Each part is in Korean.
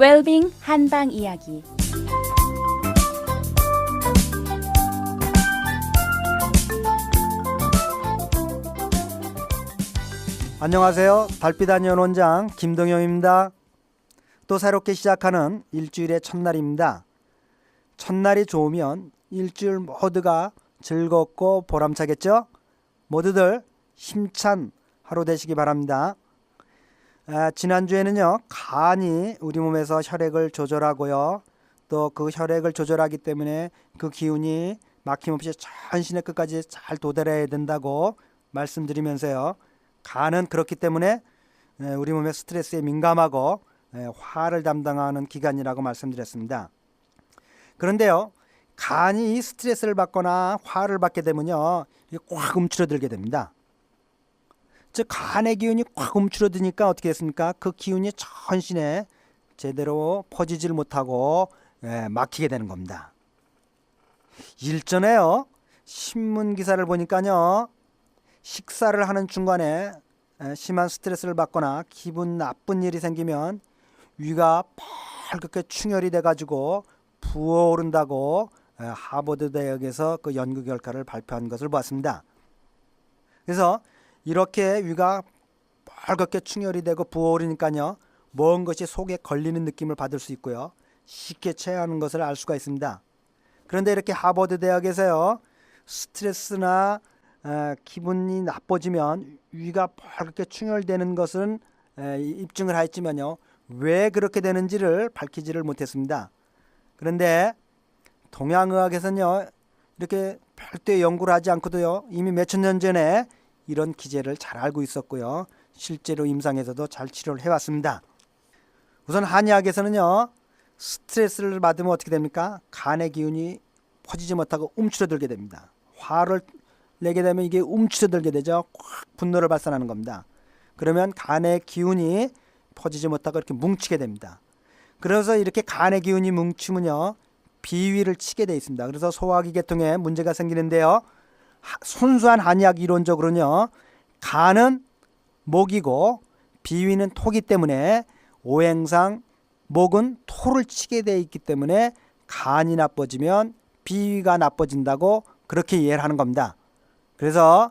웰빙 한방 이야기. 안녕하세요. 달빛 연원장 김동영입니다. 또 새롭게 시작하는 일주일의 첫날입니다. 첫날이 좋으면 일주일 모두가 즐겁고 보람차겠죠? 모두들 힘찬 하루 되시기 바랍니다. 지난주에는요, 간이 우리 몸에서 혈액을 조절하고요, 또 그 혈액을 조절하기 때문에 그 기운이 막힘없이 전신의 끝까지 잘 도달해야 된다고 말씀드리면서요, 간은 그렇기 때문에 우리 몸의 스트레스에 민감하고 화를 담당하는 기관이라고 말씀드렸습니다. 그런데요, 간이 이 스트레스를 받거나 화를 받게 되면요, 꽉 움츠러들게 됩니다. 즉 간의 기운이 꽉 움츠러드니까 어떻게 됐습니까? 그 기운이 전신에 제대로 퍼지질 못하고 막히게 되는 겁니다. 일전에요, 신문 기사를 보니까요, 식사를 하는 중간에 심한 스트레스를 받거나 기분 나쁜 일이 생기면 위가 펄겋게 충혈이 돼가지고 부어오른다고 하버드 대학에서 그 연구 결과를 발표한 것을 보았습니다. 그래서 이렇게 위가 펄겋게 충혈이 되고 부어오르니까요, 먼 것이 속에 걸리는 느낌을 받을 수 있고요, 쉽게 체하는 것을 알 수가 있습니다. 그런데 이렇게 하버드 대학에서요, 스트레스나 기분이 나빠지면 위가 펄겋게 충혈되는 것은 입증을 하였지만요, 왜 그렇게 되는지를 밝히지를 못했습니다. 그런데 동양의학에서는요, 이렇게 별도의 연구를 하지 않고도요, 이미 몇천 년 전에 이런 기제를 잘 알고 있었고요, 실제로 임상에서도 잘 치료를 해왔습니다. 우선 한의학에서는요, 스트레스를 받으면 어떻게 됩니까? 간의 기운이 퍼지지 못하고 움츠러들게 됩니다. 화를 내게 되면 이게 움츠러들게 되죠. 꽉 분노를 발산하는 겁니다. 그러면 간의 기운이 퍼지지 못하고 이렇게 뭉치게 됩니다. 그래서 이렇게 간의 기운이 뭉치면요, 비위를 치게 돼 있습니다. 그래서 소화기 계통에 문제가 생기는데요, 순수한 한의학 이론적으로는요, 간은 목이고 비위는 토기 때문에 오행상 목은 토를 치게 돼 있기 때문에 간이 나빠지면 비위가 나빠진다고 그렇게 이해를 하는 겁니다. 그래서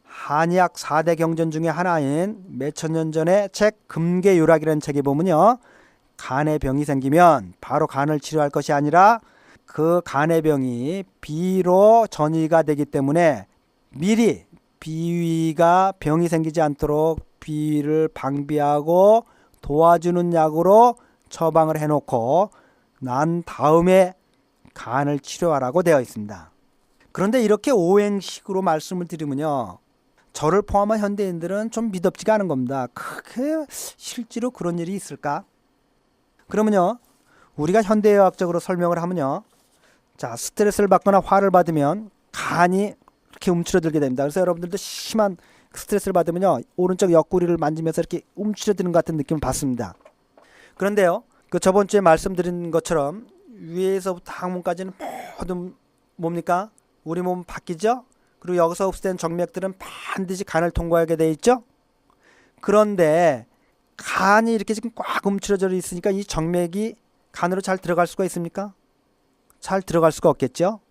한의학 4대 경전 중에 하나인 몇천 년 전의 책 금계유락이라는 책에 보면요, 간의 병이 생기면 바로 간을 치료할 것이 아니라 그 간의 병이 비로 전이가 되기 때문에 미리 비위가 병이 생기지 않도록 비위를 방비하고 도와주는 약으로 처방을 해놓고 난 다음에 간을 치료하라고 되어 있습니다. 그런데 이렇게 오행식으로 말씀을 드리면요, 저를 포함한 현대인들은 좀 믿음지가 않은 겁니다. 그게 실제로 그런 일이 있을까? 그러면요, 우리가 현대의학적으로 설명을 하면요, 자, 스트레스를 받거나 화를 받으면 간이 이렇게 움츠러들게 됩니다. 그래서 여러분들도 심한 스트레스를 받으면요, 오른쪽 옆구리를 만지면서 이렇게 움츠러드는 것 같은 느낌을 받습니다. 그런데요, 그 저번 주에 말씀드린 것처럼 위에서부터 항문까지는 모두 뭡니까? 우리 몸 바뀌죠? 그리고 여기서 흡수된 정맥들은 반드시 간을 통과하게 돼 있죠? 그런데 간이 이렇게 지금 꽉 움츠러져 있으니까 이 정맥이 간으로 잘 들어갈 수가 있습니까? 잘 들어갈 수가 없겠죠?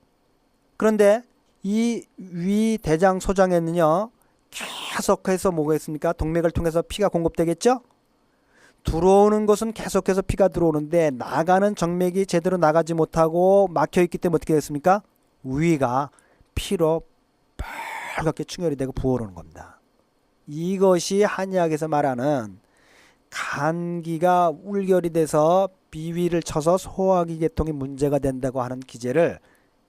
그런데 이 위 대장 소장에는요, 계속해서 뭐가 있습니까? 동맥을 통해서 피가 공급되겠죠? 들어오는 것은 계속해서 피가 들어오는데 나가는 정맥이 제대로 나가지 못하고 막혀있기 때문에 어떻게 됐습니까? 위가 피로 빨갛게 충혈이 되고 부어오르는 겁니다. 이것이 한의학에서 말하는 간기가 울결이 돼서 비위를 쳐서 소화기 계통이 문제가 된다고 하는 기제를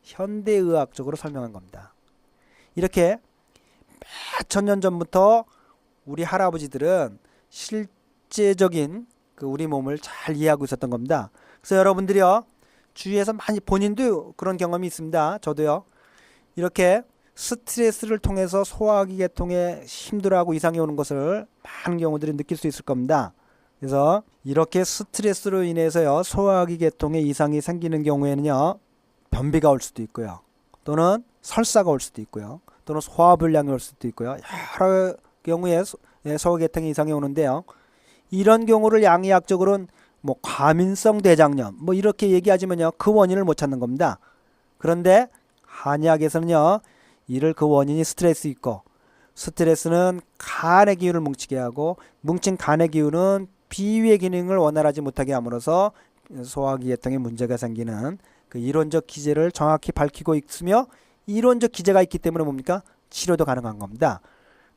현대의학적으로 설명한 겁니다. 이렇게 몇천 년 전부터 우리 할아버지들은 실제적인 그 우리 몸을 잘 이해하고 있었던 겁니다. 그래서 여러분들이요, 주위에서 많이 본인도 그런 경험이 있습니다. 저도요. 이렇게 스트레스를 통해서 소화기 계통에 힘들어하고 이상이 오는 것을 많은 경우들이 느낄 수 있을 겁니다. 그래서 이렇게 스트레스로 인해서요, 소화기 계통에 이상이 생기는 경우에는요, 변비가 올 수도 있고요, 또는 설사가 올 수도 있고요, 또는 소화불량이 올 수도 있고요, 여러 경우에 소화계통에 이상이 오는데요, 이런 경우를 양의학적으로는 뭐 과민성 대장염 뭐 이렇게 얘기하지만요 그 원인을 못 찾는 겁니다. 그런데 한의학에서는요 이를 그 원인이 스트레스 있고 스트레스는 간의 기운을 뭉치게 하고 뭉친 간의 기운은 비위의 기능을 원활하지 못하게 함으로써 소화기계통에 문제가 생기는 그 이론적 기제를 정확히 밝히고 있으며 이론적 기제가 있기 때문에 뭡니까? 치료도 가능한 겁니다.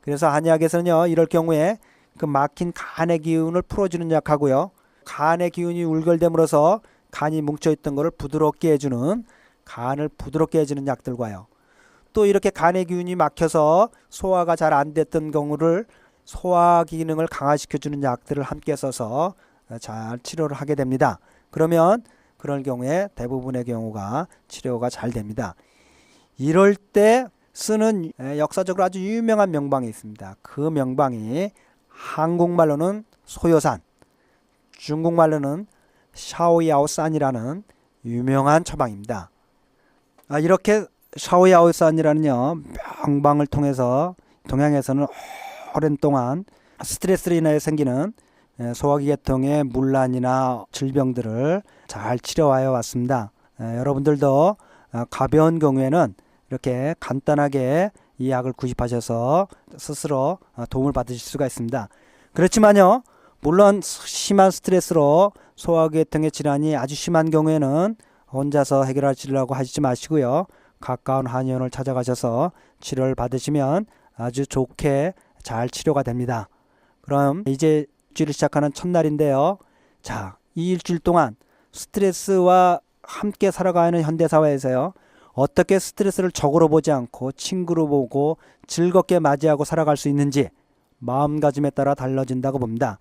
그래서 한의학에서는요 이럴 경우에 그 막힌 간의 기운을 풀어주는 약하고요. 간의 기운이 울결됨으로써 간이 뭉쳐있던 것을 부드럽게 해주는 간을 부드럽게 해주는 약들과요. 또 이렇게 간의 기운이 막혀서 소화가 잘 안 됐던 경우를 소화 기능을 강화시켜주는 약들을 함께 써서 잘 치료를 하게 됩니다. 그러면 그럴 경우에 대부분의 경우가 치료가 잘 됩니다. 이럴 때 쓰는 역사적으로 아주 유명한 명방이 있습니다. 그 명방이 한국말로는 소요산, 중국말로는 샤오야오산이라는 유명한 처방입니다. 이렇게 샤오야오산이라는요 명방을 통해서 동양에서는 오랜 동안 스트레스로 인해 생기는 소화기계통의 문란이나 질병들을 잘 치료하여 왔습니다. 여러분들도 가벼운 경우에는 이렇게 간단하게 이 약을 구입하셔서 스스로 도움을 받으실 수가 있습니다. 그렇지만요 물론 심한 스트레스로 소화기계통의 질환이 아주 심한 경우에는 혼자서 해결하시려고 하시지 마시고요. 가까운 한의원을 찾아가셔서 치료를 받으시면 아주 좋게 잘 치료가 됩니다. 그럼 이제 일주일을 시작하는 첫날인데요. 자, 이 일주일 동안 스트레스와 함께 살아가는 현대사회에서요. 어떻게 스트레스를 적으로 보지 않고 친구로 보고 즐겁게 맞이하고 살아갈 수 있는지 마음가짐에 따라 달라진다고 봅니다.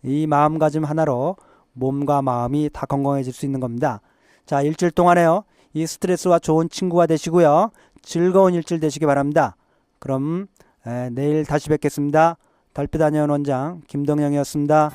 이 마음가짐 하나로 몸과 마음이 다 건강해질 수 있는 겁니다. 자, 일주일 동안에요. 이 스트레스와 좋은 친구가 되시고요. 즐거운 일주일 되시기 바랍니다. 그럼 내일 다시 뵙겠습니다. 달빛 한의원 원장 김동영이었습니다.